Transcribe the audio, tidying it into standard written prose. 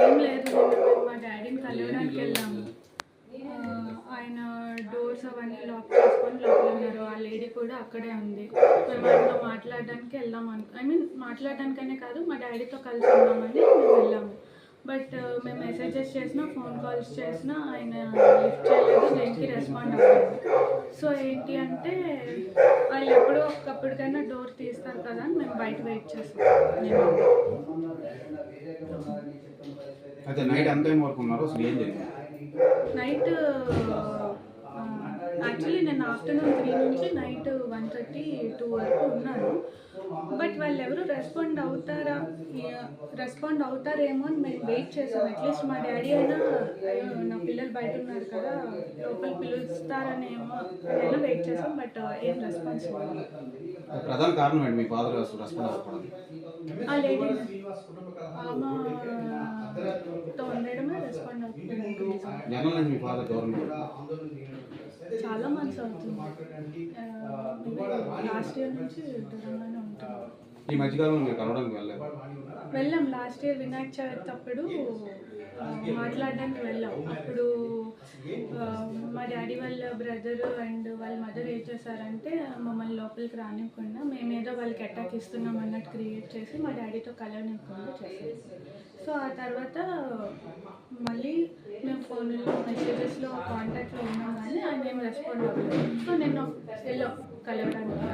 ఏం లేదు, మా డాడీని కలవడానికి వెళ్ళాము. ఆయన డోర్స్ అవన్నీ లాక్ చేసుకొని లోపల ఉన్నారు. ఆ లేడీ కూడా అక్కడే ఉంది. మేము ఆయనతో మాట్లాడడానికి వెళ్దాం మాట్లాడడానికనే కాదు, మా డాడీతో కలిసి ఉన్నామని మేము వెళ్ళాము. బట్ మేము మెసేజెస్ చేసినా, ఫోన్ కాల్స్ చేసినా ఆయన లిఫ్ట్ చేయలేదు, దేనికి రెస్పాండ్ అవ్వలేదు. సో ఏంటి అంటే వాళ్ళు ఎప్పుడో ఒకప్పటికైనా డోర్ తీస్తారు కదా అని మేము బయట వెయిట్ చేస్తాం. నైట్ యాక్చువల్లీ నేను ఆఫ్టర్నూన్ 3 నుంచి నైట్ 1:30, 2 వరకు ఉన్నాను. బట్ వాళ్ళు ఎవరు రెస్పాండ్ అవుతారేమో అని మేము వెయిట్ చేసాం. అట్లీస్ట్ మా డాడీ అయినా నా పిల్లలు బయట ఉన్నారు కదా, లోపల పిలుస్తారనేమో అయినా వెయిట్ చేసాం. బట్ ఏం రెస్పాన్స్ లేదు. ప్రధాన కారణం ఏంటి మీ ఫాదర్ రెస్పాండ్ అవ్వకపోవడం? ఆ లేడీ ఆమెతో ఉండడమే రెస్పాండ్ అవుతుంది. చాలా మంత్స్ అవుతుంది. లాస్ట్ ఇయర్ నుంచి దూరంగానే ఉంటుంది. ఈ మధ్యకాలంలో మీరు కలవడానికి వెళ్ళాం. లాస్ట్ ఇయర్ వినాయక చవితి అప్పుడు మాట్లాడడానికి వెళ్ళాం. అప్పుడు మా డాడీ వాళ్ళ బ్రదర్ అండ్ వాళ్ళ మదర్ ఏం చేశారంటే మమ్మల్ని లోపలికి రానివ్వకుండా, మేమేదో వాళ్ళకి అటాక్ ఇస్తున్నాం అన్నట్టు క్రియేట్ చేసి మా డాడీతో కలవనివ్వకుండా చేశారు. సో ఆ తర్వాత మళ్ళీ మేము ఫోన్లో మెసేజెస్లో కాంటాక్ట్లో ఉన్నాం కానీ ఆయన ఏం రెస్పాండ్ అవ్వలేదు. సో నేను వెళ్ళాం కలవడానికి.